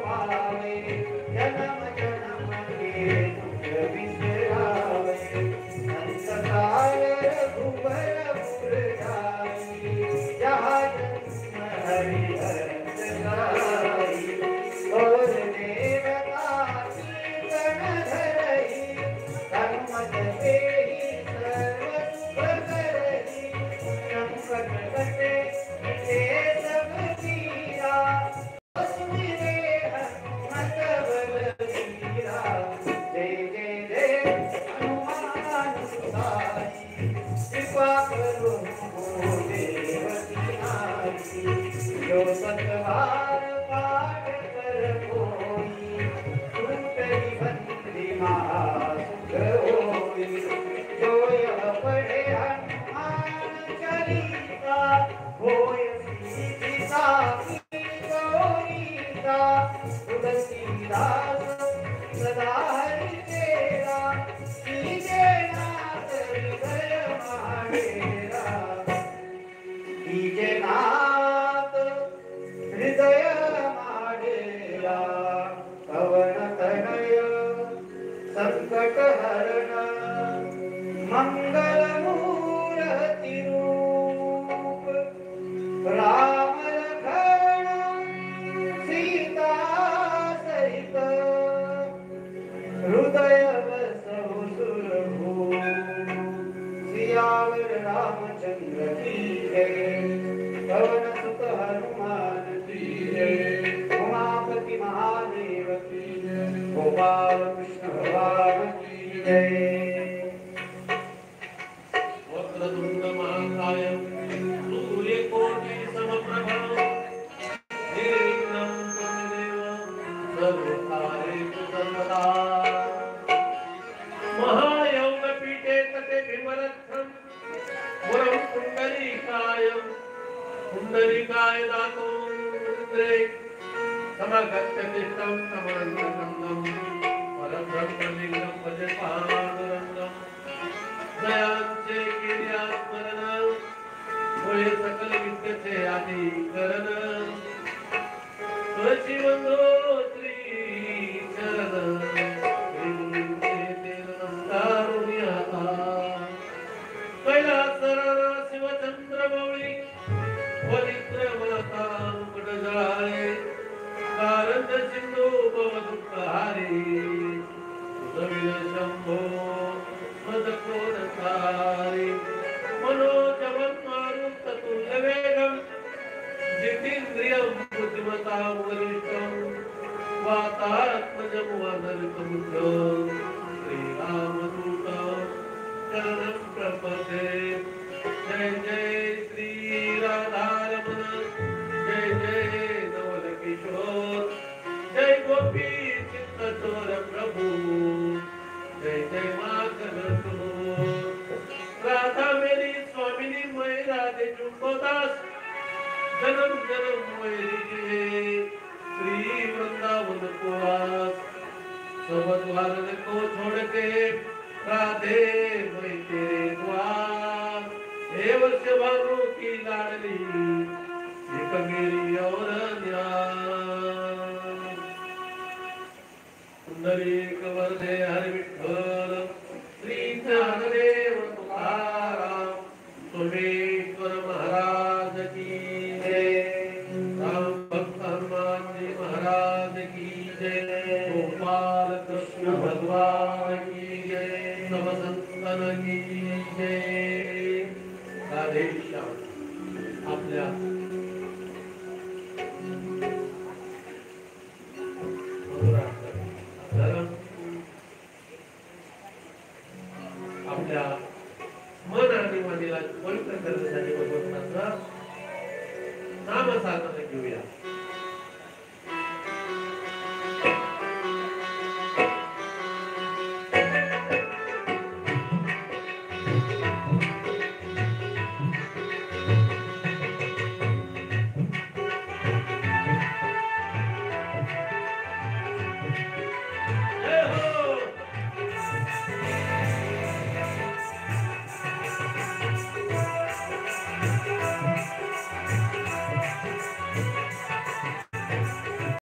पावे जन्म जन्म के दुख बिसरावे अंत काल रघुबर पुर जाई जहाँ जन्म हरिहर जगाई और देवता कीर्तन धरई हनुमत तेहि सर्व सुख करई संकट कटे मिटे सब पीरा सुमिरे हनुमत बलबीरा जय जय जय हनुमान साई कृपा करो देव की नाई जो सतबार पाठ कर कोई टूटई बंदी महासुख होई जो यह पढ़े हनुमान चालीसा होय सीधी साखी गौरीसा तुलसीदास सदा हरि तेरा कीजे नाथ हृदय माडेरा कीजे नाथ हृदय माडेरा पवन तनय संकट हरण मंगल मूर्ति रूप राम लखन सीता सहित हृदय बसहु सुरभूप सियावर रामचंद्र की जय पवन सुत हनुमान की जय उमापति महादेव की जय गोपाल कृष्ण भगवान की जय वक्रतुंड महाकाय सूर्यकोटि समप्रभा निर्विघ्नं कुरु देव सर्वकार्येषु सर्वदा महायोगपीठे तटे विमलत्थं पुरं पुण्डरीकाय दातो रुद्रे समगत्य तिष्ठं समरन्दकन्दं परब्रह्मलिङ्गं भजे पाण्डुरङ्गं दयांचे गिर्यास्मरण होय सकल विद्येचे आदी करण तुळशी मंगोत्री चरण कैलासरा शिवचंद्र मौळी पवित्र माता मुकुट जळाळे कारंज सिंधू भवदुःखहारी सुधविल शंभो मदकोरकारी मनोजवन्मारुत तुल्यवेगं जितेन्द्रियं बुद्धिमतां वरिष्ठं वातात्मजं वदनतमुद्रं श्रीरामदूतं शरणं प्रपद्ये जय जय श्री राधारमण जय जय नवल किशोर जय गोपी चित्तचोर प्रभु जय जय माखन राधा मेरी स्वामिनी मैं राधे चुंबदास जन्म जन्म मेरी श्री वृंदावन को आस सब द्वार को छोड़ के राधे मैं तेरे द्वार हे वर्ष भरों की लाडली एक मेरी और न्याय पुंडरीक वरदे हरि विठ्ठल श्री ज्ञानदेव तुकाराम सोमेश्वर महाराज की जय राम भक्त हनुमान जी महाराज की जय गोपाल कृष्ण भगवान की जय सब संतन की जय राधे श्याम आपल्या